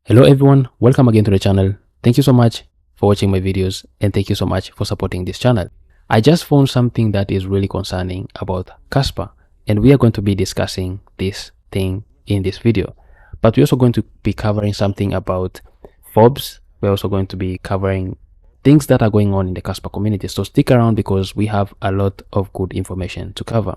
Hello everyone, welcome again to the channel. Thank you so much for watching my videos and thank you so much for supporting this channel. I just found something that is really concerning about Casper, and we are going to be discussing this thing in this video. But we're also going to be covering something about Forbes. We're also going to be covering things that are going on in the Casper community. So stick around because we have a lot of good information to cover.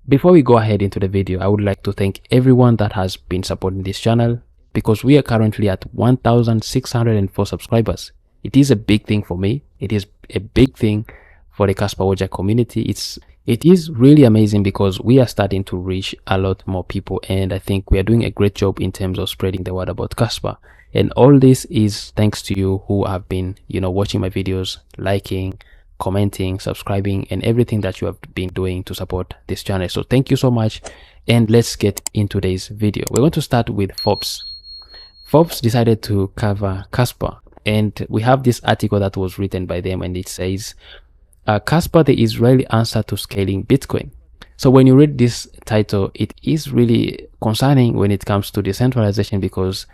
Before we go ahead into the video, I would like to thank everyone that has been supporting this channel, because we are currently at 1,604 subscribers. It is a big thing for me. It is a big thing for the Casper Wojak community. It is really amazing because we are starting to reach a lot more people, and I think we are doing a great job in terms of spreading the word about Casper. And all this is thanks to you who have been, watching my videos, liking, commenting, subscribing, and everything that you have been doing to support this channel. So thank you so much, and let's get into today's video. We're going to start with Forbes. Forbes decided to cover Casper, and we have this article that was written by them, and it says, Casper, the Israeli answer to scaling Bitcoin. So when you read this title, it is really concerning when it comes to decentralization, because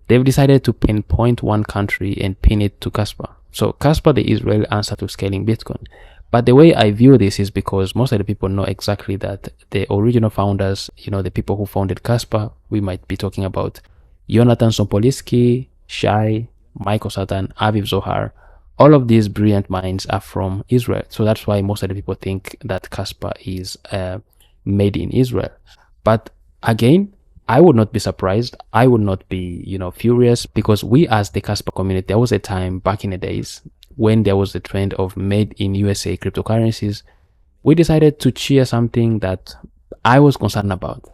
they've decided to pinpoint one country and pin it to Casper. So Casper, the Israeli answer to scaling Bitcoin. But the way I view this is because most of the people know exactly that the original founders, the people who founded Casper, we might be talking about Jonathan Sompolitsky, Shai, Michael Satan, Aviv Zohar. All of these brilliant minds are from Israel. So that's why most of the people think that Casper is made in Israel. But again, I would not be surprised. I would not be, furious, because we as the Casper community, there was a time back in the days when there was the trend of made in USA cryptocurrencies. We decided to cheer something that I was concerned about.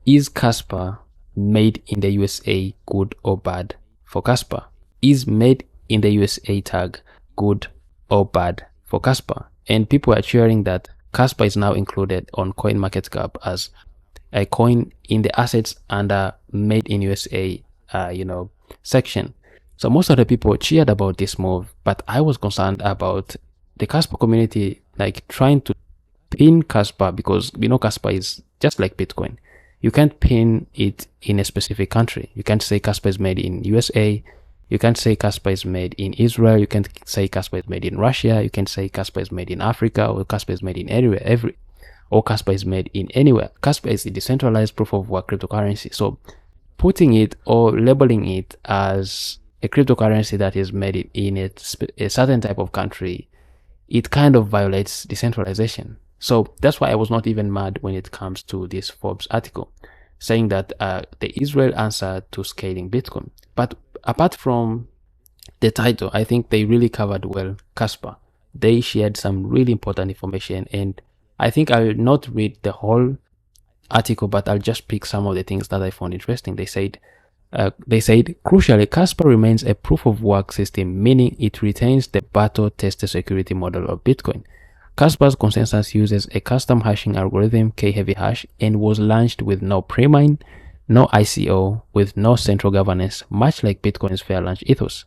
Is Casper made in the USA good or bad for Casper? Is made in the USA tag good or bad for Casper? And people are cheering that Casper is now included on CoinMarketCap as a coin in the assets under made in USA section. So most of the people cheered about this move, but I was concerned about the Casper community trying to pin Casper, because Casper is just like Bitcoin. You can't pin it in a specific country. You can't say Casper is made in USA. You can't say Casper is made in Israel. You can't say Casper is made in Russia. You can't say Casper is made in Africa, or Casper is made in or Casper is made in anywhere. Casper is a decentralized proof of work cryptocurrency. So putting it or labeling it as a cryptocurrency that is made in a certain type of country, it kind of violates decentralization. So that's why I was not even mad when it comes to this Forbes article saying that the Israel answer to scaling Bitcoin. But apart from the title, I think they really covered well Casper. They shared some really important information, and I think I will not read the whole article, but I'll just pick some of the things that I found interesting. They said, crucially, Casper remains a proof of work system, meaning it retains the battle-tested security model of Bitcoin. Casper's consensus uses a custom hashing algorithm, K-heavy hash, and was launched with no pre-mine, no ICO, with no central governance, much like Bitcoin's fair launch ethos.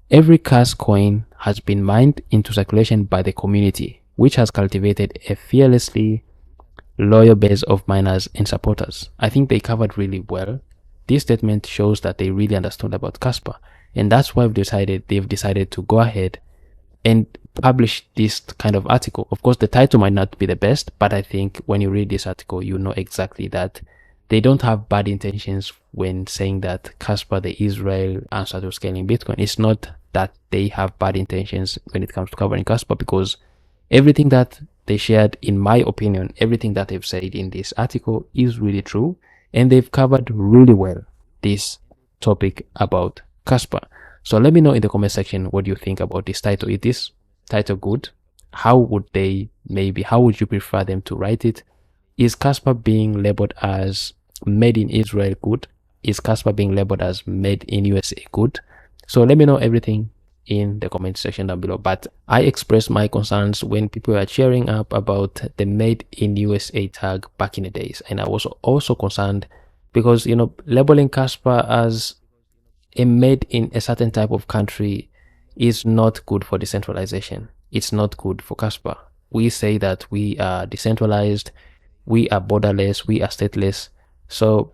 Every Cas coin has been mined into circulation by the community, which has cultivated a fearlessly loyal base of miners and supporters. I think they covered really well. This statement shows that they really understood about Casper, and that's why they've decided to go ahead and publish this kind of article. Of course, the title might not be the best, but I think when you read this article, you know exactly that they don't have bad intentions when saying that Casper, the Israel answer to scaling Bitcoin. It's not that they have bad intentions when it comes to covering Casper, because everything that they shared, in my opinion, everything that they've said in this article is really true, and they've covered really well this topic about Casper. So let me know in the comment section what you think about this title. Is this title good? How would you prefer them to write it? Is Casper being labeled as made in Israel good? Is Casper being labeled as made in USA good? So let me know everything in the comment section down below. But I expressed my concerns when people are cheering up about the made in USA tag back in the days, and I was also concerned because labeling Casper as a made in a certain type of country is not good for decentralization. It's not good for Casper. We say that we are decentralized, we are borderless, we are stateless. So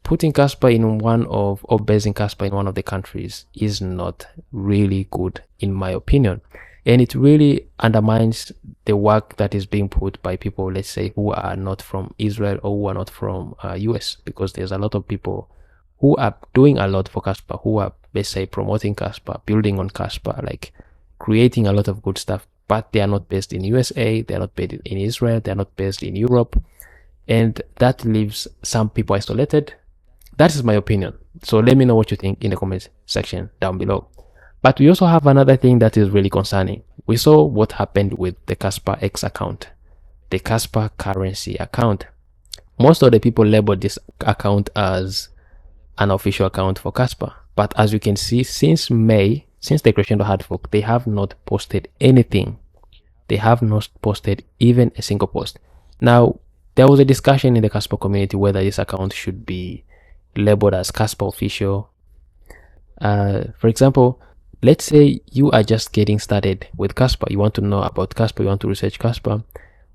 putting Casper in one of, or basing Casper in one of the countries is not really good in my opinion. And it really undermines the work that is being put by people, let's say, who are not from Israel or who are not from US, because there's a lot of people who are doing a lot for Casper, who are, let's say, promoting Casper, building on Casper, like creating a lot of good stuff, but they are not based in USA, they are not based in Israel, they are not based in Europe, and that leaves some people isolated. That is my opinion. So let me know what you think in the comment section down below. But we also have another thing that is really concerning. We saw what happened with the Casper X account, the Casper currency account. Most of the people labeled this account as an official account for Casper. But as you can see, since May, since the creation of hard fork, they have not posted anything. They have not posted even a single post. Now, there was a discussion in the Casper community whether this account should be labeled as Casper official. For example, let's say you are just getting started with Casper. You want to know about Casper, you want to research Casper.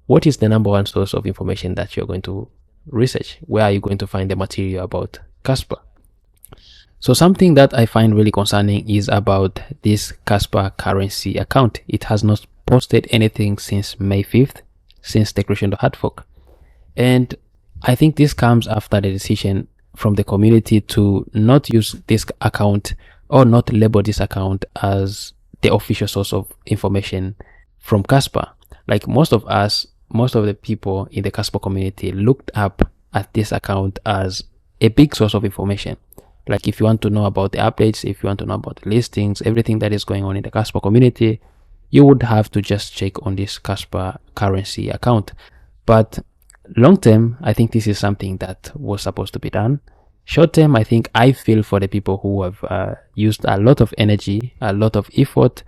What is the number one source of information that you're going to research? Where are you going to find the material about Casper? So something that I find really concerning is about this Casper currency account. It has not posted anything since May 5th, since the creation of hard fork. And I think this comes after the decision from the community to not use this account or not label this account as the official source of information from Casper. Like most of the people in the Casper community looked up at this account as a big source of information. Like if you want to know about the updates, if you want to know about the listings, everything that is going on in the Casper community, you would have to just check on this Casper currency account. But long term, I think this is something that was supposed to be done. Short term, I think I feel for the people who have used a lot of energy, a lot of effort.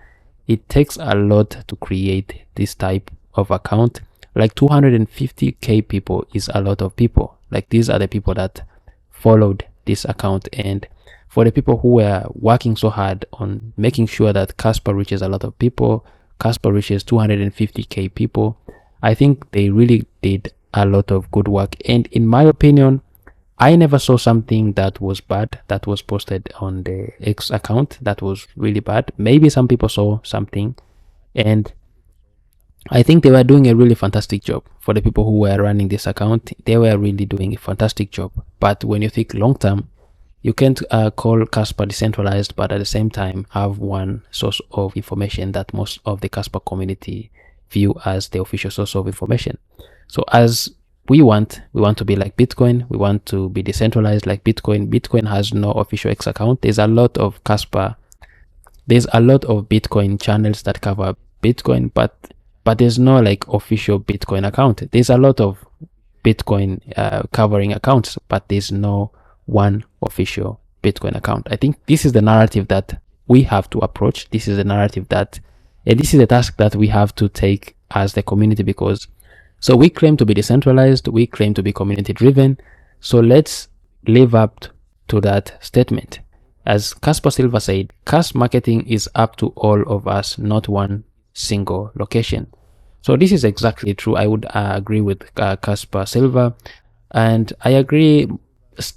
It takes a lot to create this type of account. Like 250k people is a lot of people. Like these are the people that followed this account, and for the people who were working so hard on making sure that Casper reaches a lot of people, Casper reaches 250k people, I think they really did a lot of good work. And in my opinion, I never saw something that was bad that was posted on the X account that was really bad. Maybe some people saw something, and I think they were doing a really fantastic job. For the people who were running this account, they were really doing a fantastic job. But when you think long term, you can't call Casper decentralized, but at the same time have one source of information that most of the Casper community view as the official source of information. So as we want to be like Bitcoin, we want to be decentralized like Bitcoin. Bitcoin has no official X account. There's a lot of Bitcoin channels that cover Bitcoin, but there's no like official Bitcoin account. There's a lot of Bitcoin covering accounts, but there's no one official Bitcoin account. I think this is the narrative that we have to approach. This is the narrative that, and this is the task that we have to take as the community, because so we claim to be decentralized, we claim to be community driven. So let's live up to that statement. As Casper Silver said, Cas marketing is up to all of us, not one single location. So this is exactly true. I would agree with Casper Silver, and I agree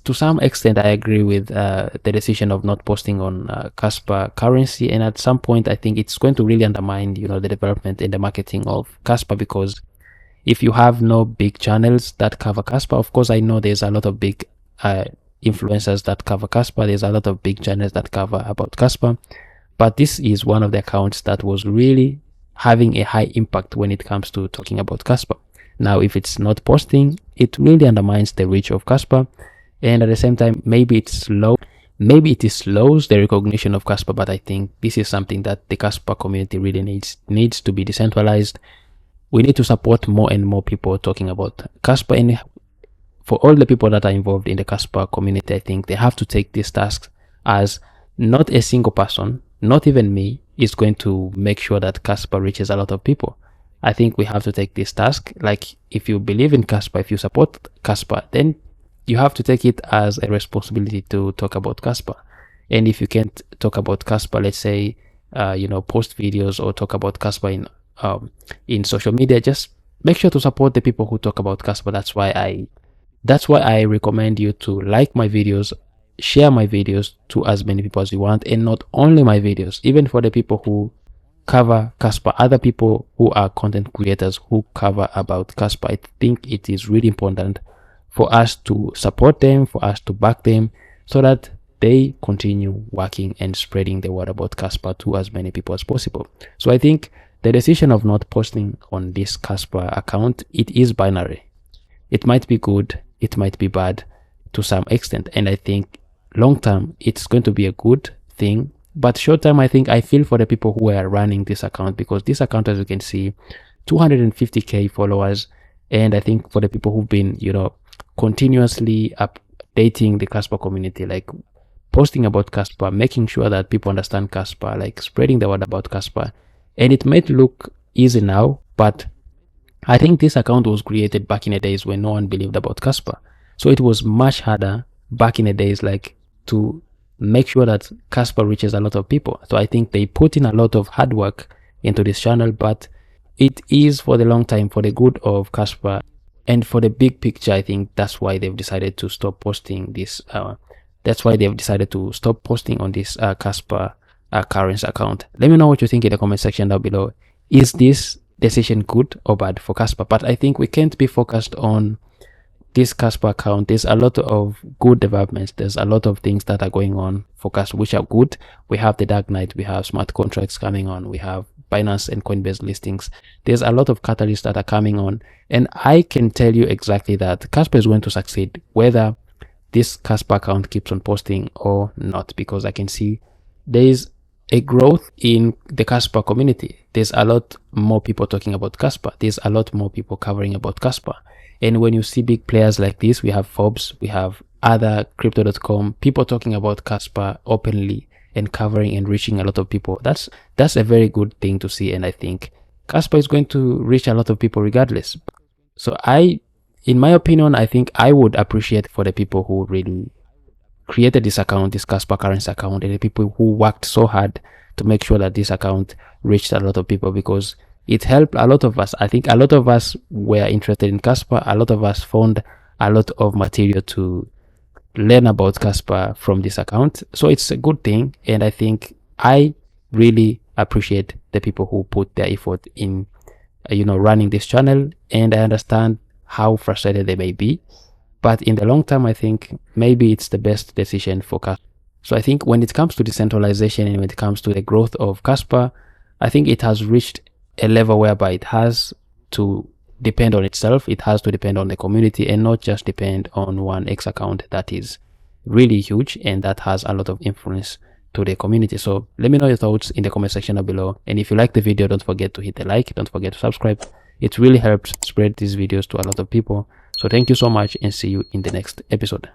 to some extent. I agree with the decision of not posting on Casper currency, and at some point I think it's going to really undermine, the development and the marketing of Casper, because if you have no big channels that cover Casper, of course I know there's a lot of big influencers that cover Casper, there's a lot of big channels that cover about Casper, but this is one of the accounts that was really having a high impact when it comes to talking about Casper. Now if it's not posting, it really undermines the reach of Casper, and at the same time maybe it slows the recognition of Casper. But I think this is something that the Casper community really needs to be decentralized. We need to support more and more people talking about Casper, and for all the people that are involved in the Casper community, I think they have to take this task as not a single person, not even me, is going to make sure that Casper reaches a lot of people. I think we have to take this task. Like if you believe in Casper, if you support Casper, then you have to take it as a responsibility to talk about Casper. And if you can't talk about Casper, let's say, post videos or talk about Casper in social media, just make sure to support the people who talk about Casper. That's why That's why I recommend you to like my videos, share my videos to as many people as you want, and not only my videos, even for the people who cover Casper, other people who are content creators who cover about Casper. I think it is really important for us to support them, for us to back them, so that they continue working and spreading the word about Casper to as many people as possible. So I think the decision of not posting on this Casper account, it is binary. It might be good, it might be bad to some extent, and I think long term it's going to be a good thing. But short term, I think I feel for the people who are running this account, because this account, as you can see, 250k followers, and I think for the people who've been, continuously updating the Casper community, like posting about Casper, making sure that people understand Casper, like spreading the word about Casper. And it might look easy now, but I think this account was created back in the days when no one believed about Casper. So it was much harder back in the days, like to make sure that Casper reaches a lot of people. So I think they put in a lot of hard work into this channel, but it is for the long time, for the good of Casper and for the big picture. I think that's why they've decided to stop posting this. That's why they've decided to stop posting on this Casper currency account. Let me know what you think in the comment section down below. Is this decision good or bad for Casper? But I think we can't be focused on this Casper account. There's a lot of good developments. There's a lot of things that are going on for Casper which are good. We have the dark night, we have smart contracts coming on, we have Binance and Coinbase listings. There's a lot of catalysts that are coming on, and I can tell you exactly that Casper is going to succeed whether this Casper account keeps on posting or not, because I can see there's a growth in the Casper community. There's a lot more people talking about Casper. There's a lot more people covering about Casper. And when you see big players like this, we have Forbes, we have other crypto.com, people talking about Casper openly and covering and reaching a lot of people. That's a very good thing to see, and I think Casper is going to reach a lot of people regardless. So in my opinion, I think I would appreciate for the people who really created this account, this Casper currency account, and the people who worked so hard to make sure that this account reached a lot of people, because it helped a lot of us. I think a lot of us were interested in Casper. A lot of us found a lot of material to learn about Casper from this account. So it's a good thing, and I think I really appreciate the people who put their effort in running this channel, and I understand how frustrated they may be, but in the long term I think maybe it's the best decision for Casper. So I think when it comes to decentralization and when it comes to the growth of Casper, I think it has reached a level whereby it has to depend on itself. It has to depend on the community and not just depend on one X account that is really huge and that has a lot of influence to the community. So let me know your thoughts in the comment section down below, and if you like the video, don't forget to hit the like, don't forget to subscribe. It really helps spread these videos to a lot of people. So thank you so much, and see you in the next episode.